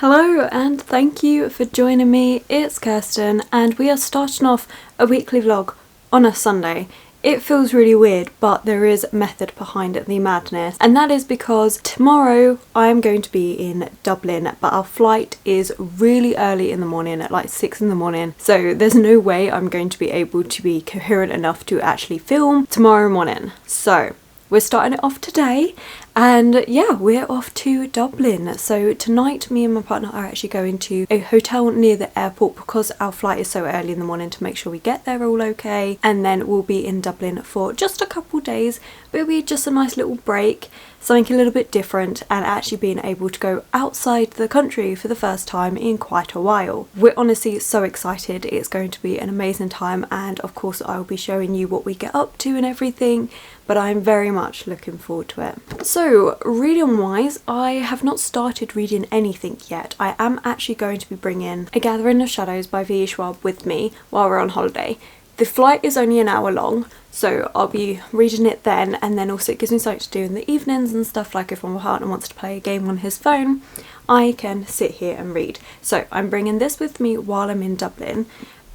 Hello and thank you for joining me. It's Kirsten and we are starting off a weekly vlog on a Sunday. It feels really weird, but there is method behind the madness, and that is because tomorrow I am going to be in Dublin, but our flight is really early in the morning at like 6 in the morning, so there's no way I'm going to be able to be coherent enough to actually film tomorrow morning. So we're starting it off today, and yeah, we're off to Dublin. So tonight me and my partner are actually going to a hotel near the airport because our flight is so early in the morning, to make sure we get there all okay, and then we'll be in Dublin for just a couple days, but it'll be just a nice little break, something a little bit different, and actually being able to go outside the country for the first time in quite a while. We're honestly so excited. It's going to be an amazing time, and of course I will be showing you what we get up to and everything, but I'm very much looking forward to it. So reading wise, I have not started reading anything yet. I am actually going to be bringing A Gathering of Shadows by V.E. Schwab with me while we're on holiday. The flight is only an hour long, so I'll be reading it then, and then also it gives me something to do in the evenings and stuff, like if my partner wants to play a game on his phone, I can sit here and read. So I'm bringing this with me while I'm in Dublin.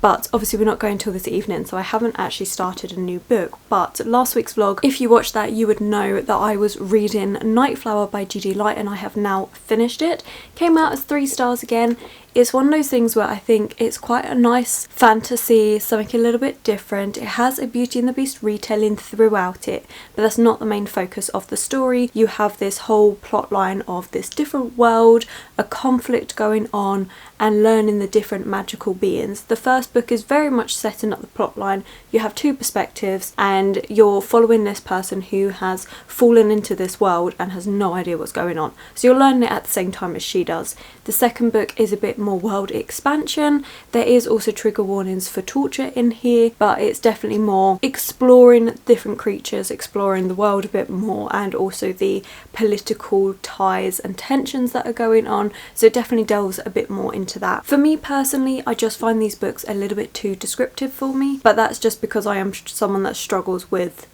But obviously we're not going till this evening, so I haven't actually started a new book. But last week's vlog, if you watched that, you would know that I was reading Nightflower by G.D. Light, and I have now finished it. Came out as 3 stars again. It's one of those things where I think it's quite a nice fantasy, something a little bit different. It has a Beauty and the Beast retelling throughout it, but that's not the main focus of the story. You have this whole plot line of this different world, a conflict going on, and learning the different magical beings. The first book is very much setting up the plot line. You have 2 perspectives, and you're following this person who has fallen into this world and has no idea what's going on. So you're learning it at the same time as she does. The second book is a bit more world expansion. There is also trigger warnings for torture in here, but it's definitely more exploring different creatures, exploring the world a bit more, and also the political ties and tensions that are going on. So it definitely delves a bit more into that. For me personally, I just find these books a little bit too descriptive for me, but that's just because I am someone that struggles with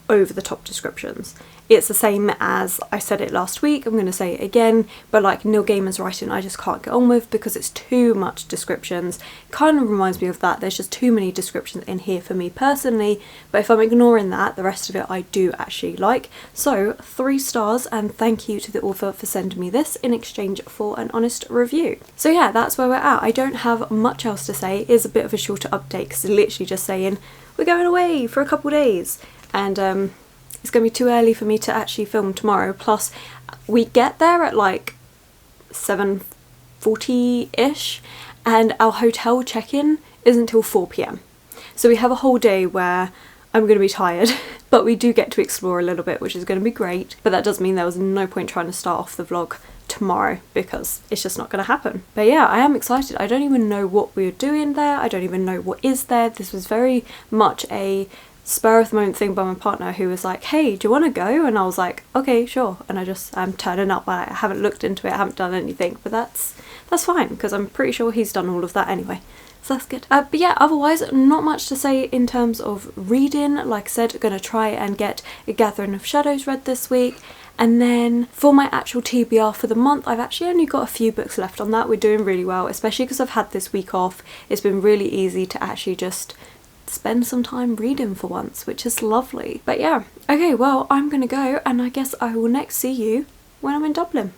over the top descriptions. It's the same as I said it last week, I'm going to say it again, but like Neil Gaiman's writing I just can't get on with because it's too much descriptions. Kind of reminds me of that. There's just too many descriptions in here for me personally, but if I'm ignoring that, the rest of it I do actually like. So 3 stars, and thank you to the author for sending me this in exchange for an honest review. So yeah, that's where we're at. I don't have much else to say. It is a bit of a shorter update because it's literally just saying we're going away for a couple days, and it's going to be too early for me to actually film tomorrow. Plus we get there at like 7:40ish, and our hotel check-in isn't until 4 p.m. So we have a whole day where I'm going to be tired, but we do get to explore a little bit, which is going to be great. But that does mean there was no point trying to start off the vlog tomorrow because it's just not going to happen. But yeah, I am excited. I don't even know what we're doing there. I don't even know what is there. This was very much a spur of the moment thing by my partner, who was like, hey, do you want to go? And I was like, okay, sure. And I just turning up. I haven't looked into it, I haven't done anything, but that's fine because I'm pretty sure he's done all of that anyway, so that's good. But yeah, otherwise not much to say in terms of reading. Like I said, going to try and get A Gathering of Shadows read this week. And then for my actual TBR for the month, I've actually only got a few books left on that. We're doing really well, especially because I've had this week off. It's been really easy to actually just spend some time reading for once, which is lovely. But yeah, okay, well, I'm gonna go, and I guess I will next see you when I'm in Dublin.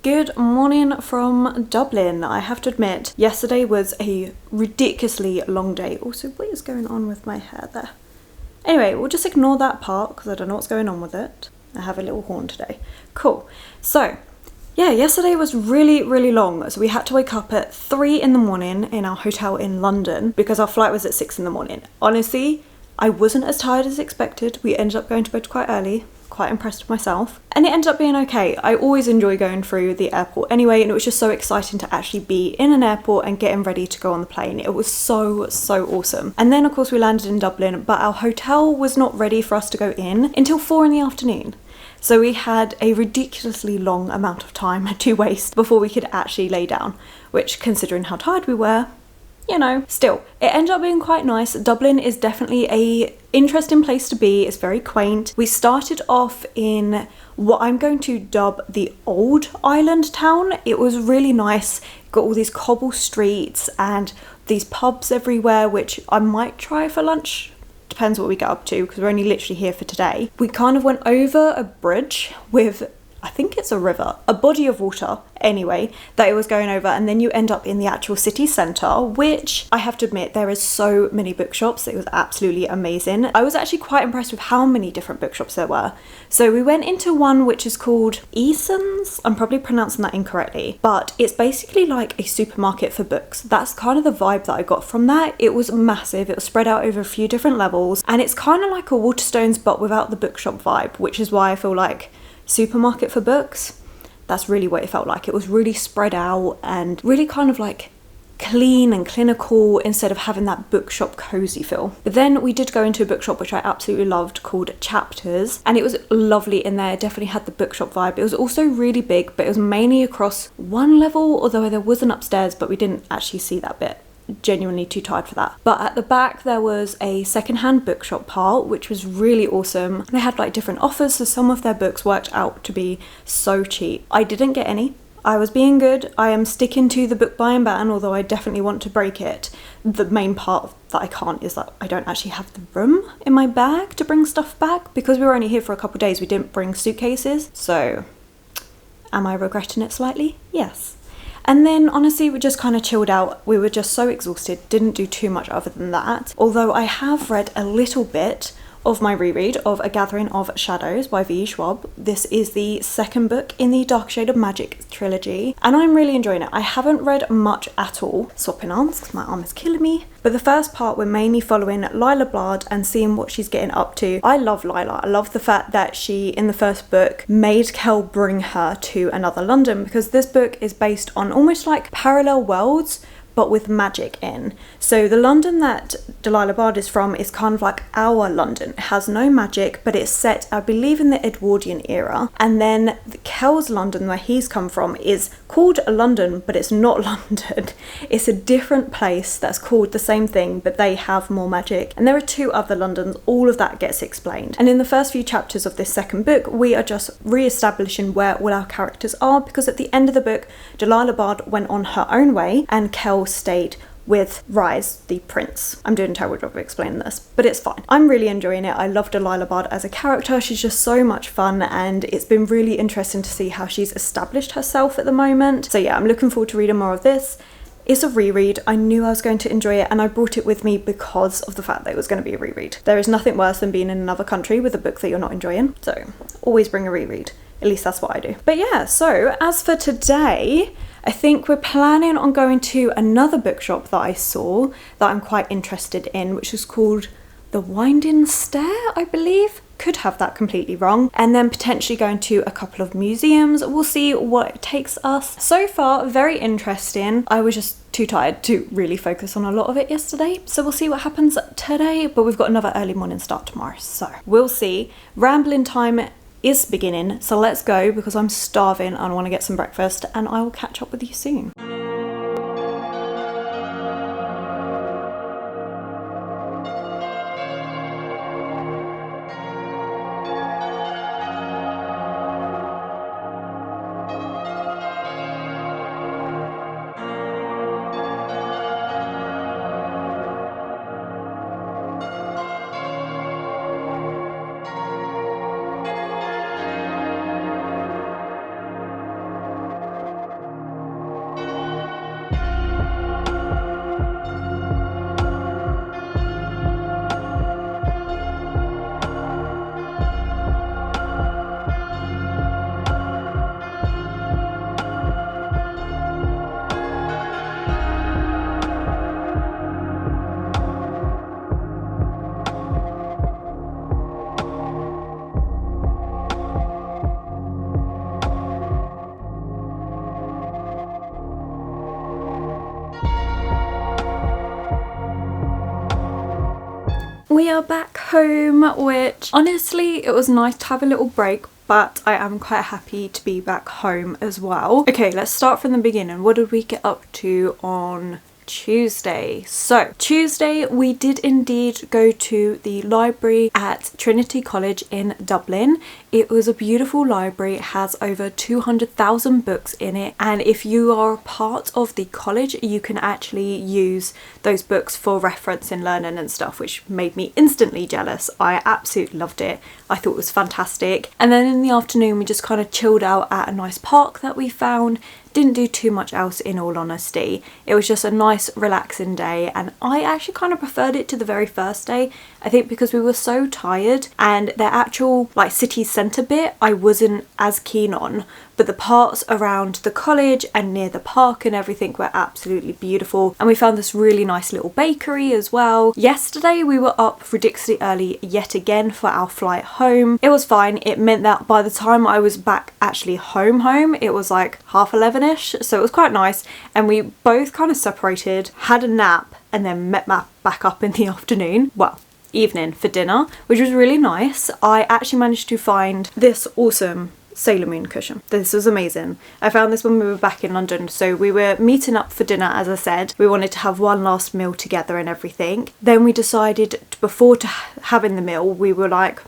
Good morning from Dublin. I have to admit, yesterday was a ridiculously long day. Also, what is going on with my hair there? Anyway, we'll just ignore that part because I don't know what's going on with it. I have a little horn today. Cool. So, yeah, yesterday was really, really long. So we had to wake up at 3 in the morning in our hotel in London because our flight was at 6 in the morning. Honestly, I wasn't as tired as expected. We ended up going to bed quite early. quite impressed with myself. And it ended up being okay. I always enjoy going through the airport anyway, and it was just so exciting to actually be in an airport and getting ready to go on the plane. It was so awesome. And then of course we landed in Dublin, but our hotel was not ready for us to go in until 4 in the afternoon. So we had a ridiculously long amount of time to waste before we could actually lay down, which, considering how tired we were, you know, still, it ended up being quite nice. Dublin is definitely a interesting place to be. It's very quaint. We started off in what I'm going to dub the old island town. It was really nice. Got all these cobble streets and these pubs everywhere, which I might try for lunch. Depends what we get up to, because we're only literally here for today. We kind of went over a bridge with, I think it's a river, a body of water anyway, that it was going over, and then you end up in the actual city centre, which I have to admit, there is so many bookshops. It was absolutely amazing. I was actually quite impressed with how many different bookshops there were. So we went into one which is called Eason's. I'm probably pronouncing that incorrectly, but it's basically like a supermarket for books. That's kind of the vibe that I got from that. It was massive. It was spread out over a few different levels, and it's kind of like a Waterstones but without the bookshop vibe, which is why I feel like supermarket for books, that's really what it felt like. It was really spread out and really kind of like clean and clinical instead of having that bookshop cozy feel. But then we did go into a bookshop which I absolutely loved called Chapters, and it was lovely in there. It definitely had the bookshop vibe. It was also really big, but it was mainly across one level, although there was an upstairs, but we didn't actually see that bit. Genuinely too tired for that. But at the back there was a secondhand bookshop part, which was really awesome. They had like different offers, so some of their books worked out to be so cheap. I didn't get any. I was being good. I am sticking to the book buying ban, although I definitely want to break it. The main part that I can't is that I don't actually have the room in my bag to bring stuff back. Because we were only here for a couple of days, we didn't bring suitcases. So am I regretting it slightly? Yes. And then honestly, we just kind of chilled out. We were just so exhausted, didn't do too much other than that. Although I have read a little bit of my reread of A Gathering of Shadows by V. Schwab. This is the second book in the Dark Shade of Magic trilogy, and I'm really enjoying it. I haven't read much at all. Swapping arms because my arm is killing me. But the first part, we're mainly following Lila Bard and seeing what she's getting up to. I love Lila. I love the fact that she, in the first book, made Kel bring her to another London, because this book is based on almost like parallel worlds, but with magic in. So the London that Delilah Bard is from is kind of like our London. It has no magic, but it's set, I believe, in the Edwardian era. And then Kel's London, where he's come from, is called London, but it's not London. It's a different place that's called the same thing, but they have more magic. And there are 2 other Londons. All of that gets explained. And in the first few chapters of this second book, we are just re-establishing where all our characters are, because at the end of the book, Delilah Bard went on her own way and Kel stayed with Rise, the prince. I'm doing a terrible job of explaining this, but it's fine. I'm really enjoying it. I love Delilah Bard as a character. She's just so much fun, and it's been really interesting to see how she's established herself at the moment. So yeah, I'm looking forward to reading more of this. It's a reread. I knew I was going to enjoy it, and I brought it with me because of the fact that it was going to be a reread. There is nothing worse than being in another country with a book that you're not enjoying, so always bring a reread. At least that's what I do. But yeah, so as for today, I think we're planning on going to another bookshop that I saw that I'm quite interested in, which is called The Winding Stair, I believe. Could have that completely wrong. And then potentially going to a couple of museums. We'll see what it takes us. So far, very interesting. I was just too tired to really focus on a lot of it yesterday. So we'll see what happens today, but we've got another early morning start tomorrow. So we'll see. Rambling time is beginning, so let's go because I'm starving and I want to get some breakfast, and I will catch up with you soon. we are back home, which honestly it was nice to have a little break, but I am quite happy to be back home as well. Okay, let's start from the beginning. What did we get up to on Tuesday? So Tuesday we did indeed go to the library at Trinity College in Dublin. It was a beautiful library. It has over 200,000 books in it, and if you are part of the college you can actually use those books for reference in learning and stuff, which made me instantly jealous. I absolutely loved it. I thought it was fantastic. And then in the afternoon we just kind of chilled out at a nice park that we found. Didn't do too much else, in all honesty. It was just a nice relaxing day, and I actually kind of preferred it to the very first day. I think because we were so tired, and the actual like city centre bit I wasn't as keen on, but the parts around the college and near the park and everything were absolutely beautiful. And we found this really nice little bakery as well. Yesterday we were up ridiculously early yet again for our flight home. It was fine. It meant that by the time I was back actually home, it was like 11:30ish, so it was quite nice. And we both kind of separated, had a nap, and then met back up in the afternoon. Well, evening for dinner, which was really nice. I actually managed to find this awesome Sailor Moon cushion. This was amazing. I found this when we were back in London, so we were meeting up for dinner. As I said, we wanted to have one last meal together and everything. Then we decided before having the meal, we were like,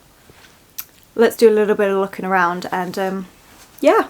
let's do a little bit of looking around, and yeah,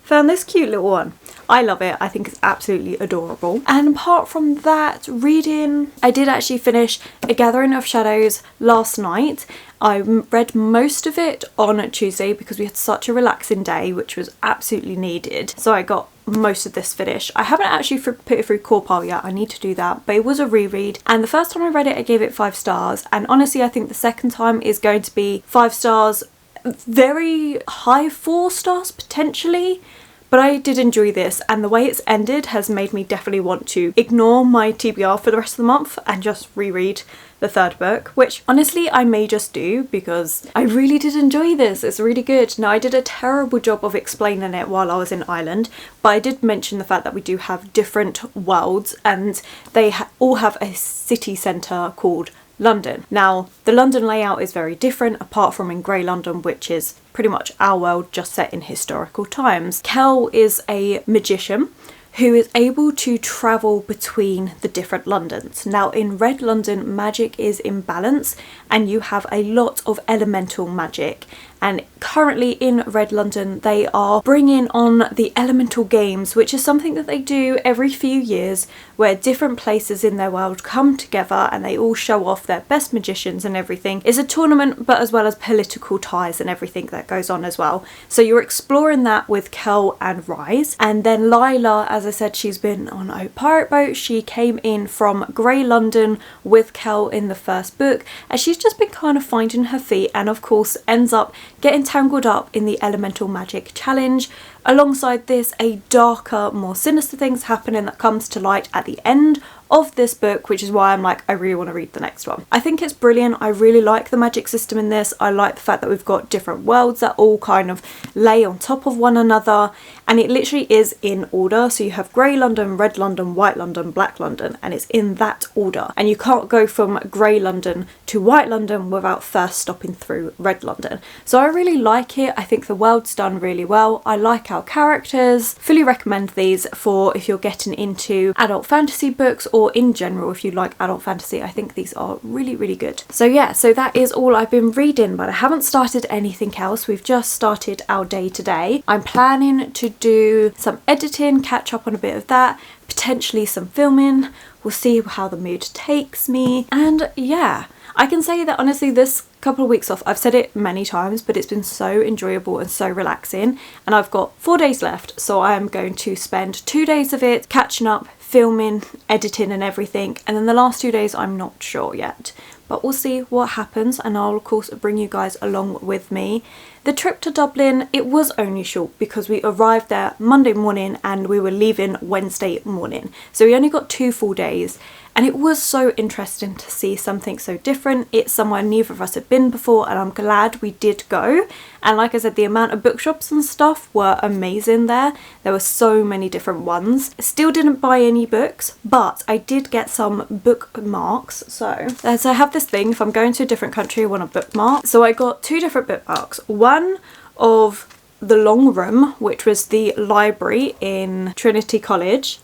found this cute little one. I love it. I think it's absolutely adorable. And apart from that, reading, I did actually finish A Gathering of Shadows last night. I read most of it on Tuesday because we had such a relaxing day, which was absolutely needed. So I got most of this finished. I haven't actually put it through core pile yet. I need to do that, but it was a reread, and the first time I read it I gave it 5 stars, and honestly I think the second time is going to be 5 stars, very high 4 stars potentially. But I did enjoy this, and the way it's ended has made me definitely want to ignore my TBR for the rest of the month and just reread the 3rd book, which honestly I may just do because I really did enjoy this. It's really good. Now, I did a terrible job of explaining it while I was in Ireland, but I did mention the fact that we do have different worlds, and they all have a city centre called London. Now, the London layout is very different, apart from in Grey London, which is pretty much our world just set in historical times. Kel is a magician who is able to travel between the different Londons. Now, in Red London, magic is in balance, and you have a lot of elemental magic. And currently in Red London, they are bringing on the elemental games, which is something that they do every few years, where different places in their world come together and they all show off their best magicians and everything. It's a tournament, but as well as political ties and everything that goes on as well. So you're exploring that with Kel and Rise. And then Lila, as I said, she's been on a pirate boat. She came in from Grey London with Kel in the 1st book, and she's just been kind of finding her feet, and of course ends up getting tangled up in the elemental magic challenge. Alongside this, a darker, more sinister things happening that comes to light at the end of this book, which is why I'm like, I really want to read the next one. I think it's brilliant. I really like the magic system in this. I like the fact that we've got different worlds that all kind of lay on top of one another, and it literally is in order. So you have Grey London, Red London, White London, Black London, and it's in that order. And you can't go from Grey London to White London without first stopping through Red London. So I really like it. I think the world's done really well. I like our characters. Fully recommend these for if you're getting into adult fantasy books, or in general if you like adult fantasy. I think these are really, really good. So yeah, so that is all I've been reading, but I haven't started anything else. We've just started our day today. I'm planning to do some editing, catch up on a bit of that, potentially some filming. We'll see how the mood takes me. And yeah, I can say that honestly this couple of weeks off, I've said it many times, but it's been so enjoyable and so relaxing, and I've got 4 days left, so I am going to spend 2 days of it catching up, filming, editing and everything, and then the last 2 days I'm not sure yet, but we'll see what happens, and I'll of course bring you guys along with me. The trip to Dublin, it was only short because we arrived there Monday morning and we were leaving Wednesday morning. So we only got 2 full days. And it was so interesting to see something so different. It's somewhere neither of us had been before, and I'm glad we did go. And like I said, the amount of bookshops and stuff were amazing there. There were so many different ones. Still didn't buy any books, but I did get some bookmarks. So I have this thing, if I'm going to a different country, I want a bookmark. So I got 2 different bookmarks. One of the long room, which was the library in Trinity College.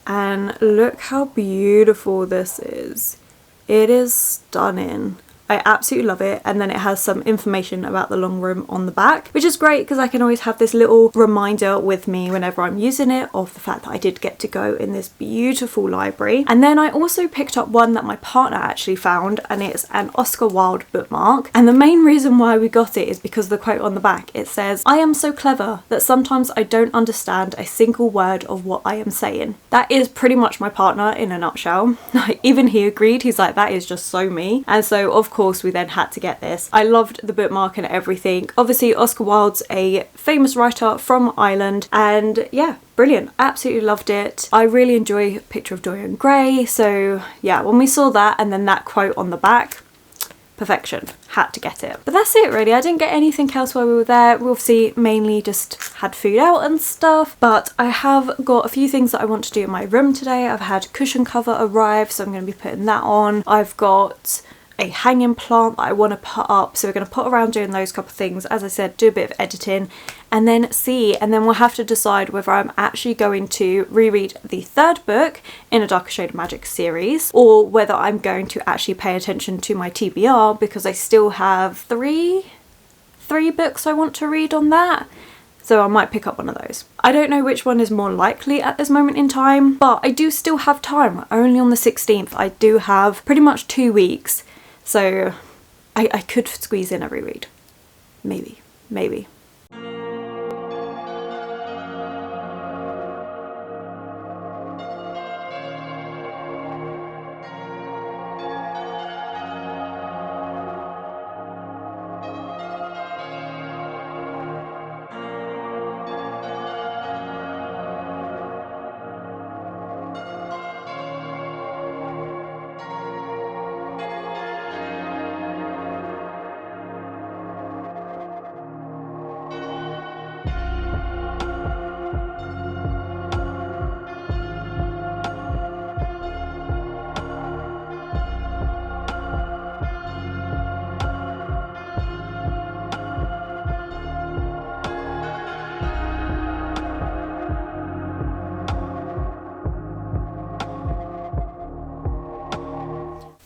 And look how beautiful this is. It is stunning. I absolutely love it. And then it has some information about the long room on the back, which is great because I can always have this little reminder with me whenever I'm using it of the fact that I did get to go in this beautiful library. And then I also picked up one that my partner actually found, and it's an Oscar Wilde bookmark. And the main reason why we got it is because of the quote on the back. It says, "I am so clever that sometimes I don't understand a single word of what I am saying." That is pretty much my partner in a nutshell. Even he agreed. He's like, that is just so me. And so of course we then had to get this. I loved the bookmark and everything. Obviously Oscar Wilde's a famous writer from Ireland, and yeah, brilliant. Absolutely loved it. I really enjoy Picture of Dorian Gray, so yeah, when we saw that and then that quote on the back, perfection. Had to get it. But that's it really. I didn't get anything else while we were there. We obviously mainly just had food out and stuff, but I have got a few things that I want to do in my room today. I've had cushion cover arrive, so I'm going to be putting that on. I've got a hanging plant that I want to put up, so we're going to put around doing those couple of things. As I said, do a bit of editing and then we'll have to decide whether I'm actually going to reread the 3rd book in a Darker Shade of Magic series, or whether I'm going to actually pay attention to my TBR, because I still have three books I want to read on that. So I might pick up one of those. I don't know which one is more likely at this moment in time, but I do still have time. Only on the 16th. I do have pretty much 2 weeks. So I could squeeze in a reread. Maybe.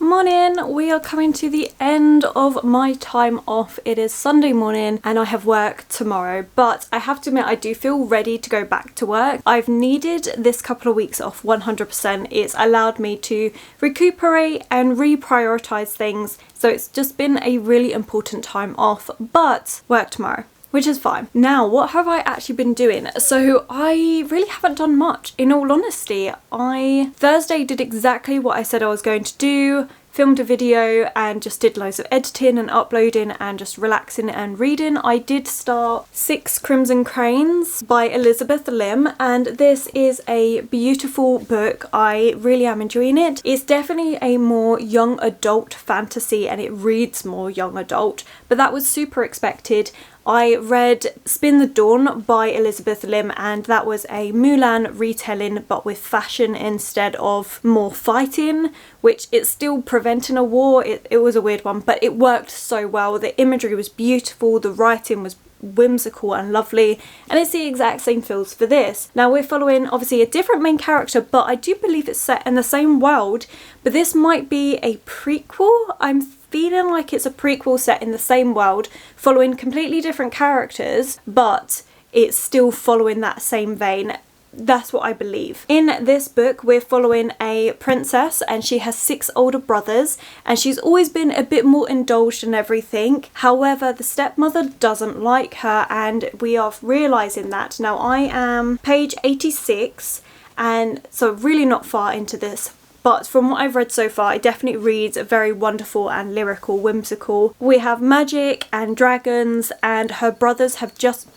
Morning, we are coming to the end of my time off. It is Sunday morning and I have work tomorrow, but I have to admit I do feel ready to go back to work. I've needed this couple of weeks off 100%. It's allowed me to recuperate and reprioritize things, so it's just been a really important time off, but work tomorrow, which is fine. Now, what have I actually been doing? So I really haven't done much, in all honesty. Thursday did exactly what I said I was going to do, filmed a video and just did loads of editing and uploading and just relaxing and reading. I did start 6 Crimson Cranes by Elizabeth Lim, and this is a beautiful book. I really am enjoying it. It's definitely a more young adult fantasy and it reads more young adult, but that was super expected. I read Spin the Dawn by Elizabeth Lim, and that was a Mulan retelling but with fashion instead of more fighting, which it's still preventing a war. It was a weird one, but it worked so well. The imagery was beautiful, the writing was whimsical and lovely, and it's the exact same feels for this. Now we're following obviously a different main character, but I do believe it's set in the same world, but this might be a prequel. I'm feeling like it's a prequel set in the same world, following completely different characters, but it's still following that same vein. That's what I believe. In this book, we're following a princess and she has 6 older brothers, and she's always been a bit more indulged in everything. However, the stepmother doesn't like her, and we are realising that. Now, I am page 86, and so really not far into this but from what I've read so far, it definitely reads very wonderful and lyrical, whimsical. We have magic and dragons, and her brothers have just...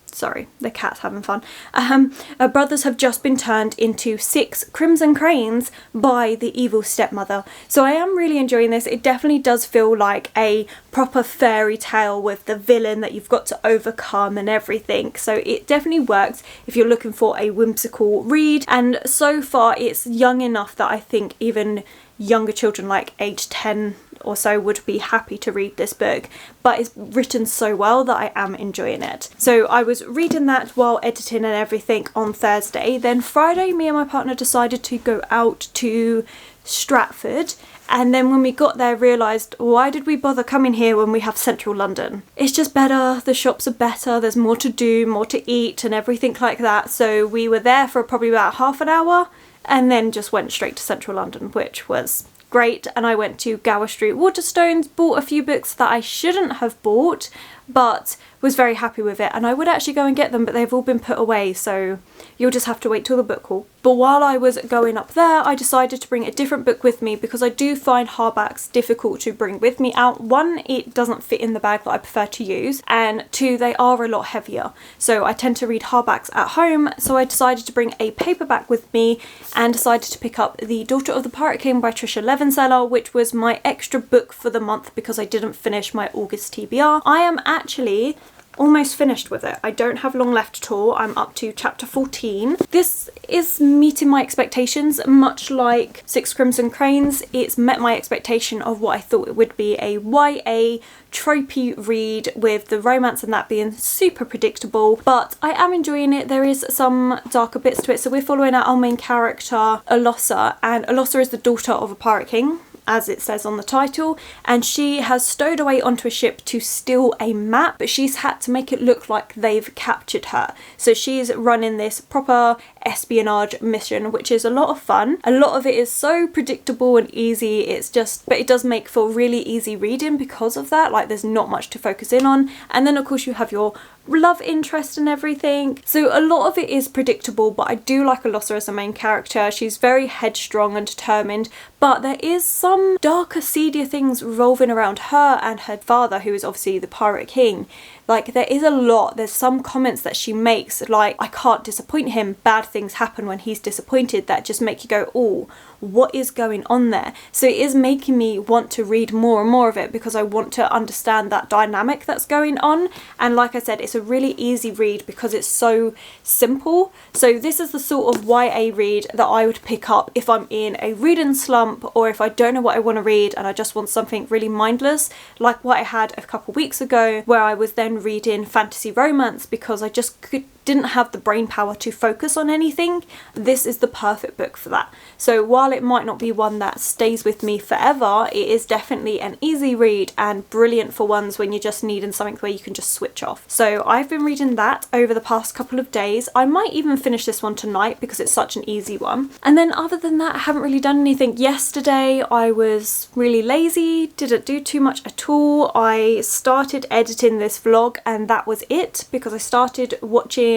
Sorry, the cat's having fun. Her brothers have just been turned into 6 crimson cranes by the evil stepmother. So I am really enjoying this. It definitely does feel like a proper fairy tale with the villain that you've got to overcome and everything. So it definitely works if you're looking for a whimsical read. And so far it's young enough that I think even younger children, like age 10 or so, would be happy to read this book, but it's written so well that I am enjoying it. So I was reading that while editing and everything on Thursday. Then Friday, me and my partner decided to go out to Stratford, and then when we got there realised, why did we bother coming here when we have central London? It's just better, the shops are better, there's more to do, more to eat and everything like that. So we were there for probably about half an hour and then just went straight to central London, which was great. And I went to Gower Street Waterstones, bought a few books that I shouldn't have bought, but was very happy with it, and I would actually go and get them, but they've all been put away, so you'll just have to wait till the book haul. But while I was going up there, I decided to bring a different book with me because I do find hardbacks difficult to bring with me out. 1, it doesn't fit in the bag that I prefer to use, and 2, they are a lot heavier, so I tend to read hardbacks at home. So I decided to bring a paperback with me and decided to pick up The Daughter of the Pirate King by Trisha Levenseller, which was my extra book for the month because I didn't finish my August TBR. I am actually almost finished with it. I don't have long left at all. I'm up to chapter 14. This is meeting my expectations, much like 6 Crimson Cranes. It's met my expectation of what I thought it would be, a YA tropey read with the romance and that being super predictable, but I am enjoying it. There is some darker bits to it. So we're following our main character, Alossa, and Alossa is the daughter of a pirate king, as it says on the title, and she has stowed away onto a ship to steal a map, but she's had to make it look like they've captured her. So she's running this proper espionage mission, which is a lot of fun. A lot of it is so predictable and easy, it's just, but it does make for really easy reading because of that. Like, there's not much to focus in on, and then of course you have your love interest and everything. So a lot of it is predictable, but I do like Alossa as the main character. She's very headstrong and determined, but there is some darker, seedier things revolving around her and her father, who is obviously the Pirate King. Like, there is a lot. There's some comments that she makes, like, I can't disappoint him, bad things happen when he's disappointed, that just make you go, oh, what is going on there? So it is making me want to read more and more of it because I want to understand that dynamic that's going on. And like I said, it's a really easy read because it's so simple. So this is the sort of YA read that I would pick up if I'm in a reading slump, or if I don't know what I want to read and I just want something really mindless, like what I had a couple weeks ago where I was then reading fantasy romance because I just didn't have the brain power to focus on anything. This is the perfect book for that. So while it might not be one that stays with me forever, it is definitely an easy read and brilliant for ones when you're just needing something where you can just switch off. So I've been reading that over the past couple of days. I might even finish this one tonight because it's such an easy one. And then other than that, I haven't really done anything. Yesterday I was really lazy, didn't do too much at all. I started editing this vlog and that was it, because I started watching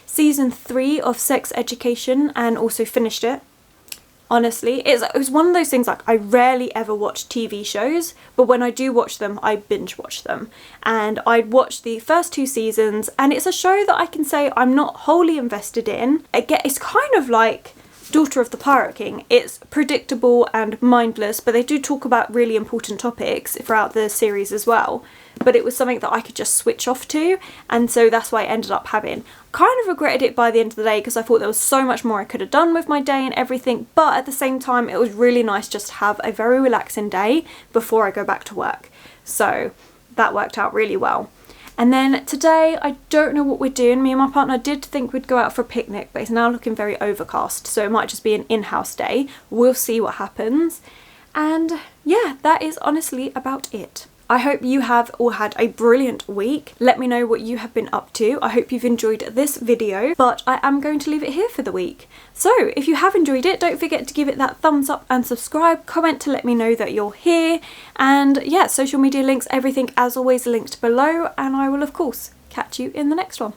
season 3 of Sex Education and also finished it. Honestly, it was one of those things, like, I rarely ever watch TV shows, but when I do watch them, I binge watch them. And I'd watched the first 2 seasons, and it's a show that I can say I'm not wholly invested in. Again, it's kind of like Daughter of the Pirate King. It's predictable and mindless, but they do talk about really important topics throughout the series as well. But it was something that I could just switch off to, and so that's why I ended up having. Kind of regretted it by the end of the day because I thought there was so much more I could have done with my day and everything, but at the same time it was really nice just to have a very relaxing day before I go back to work. So that worked out really well. And then today, I don't know what we're doing. Me and my partner did think we'd go out for a picnic, but it's now looking very overcast, so it might just be an in-house day. We'll see what happens. And yeah, that is honestly about it. I hope you have all had a brilliant week. Let me know what you have been up to. I hope you've enjoyed this video, but I am going to leave it here for the week. So if you have enjoyed it, don't forget to give it that thumbs up and subscribe, comment to let me know that you're here. And yeah, social media links, everything as always linked below, and I will of course catch you in the next one.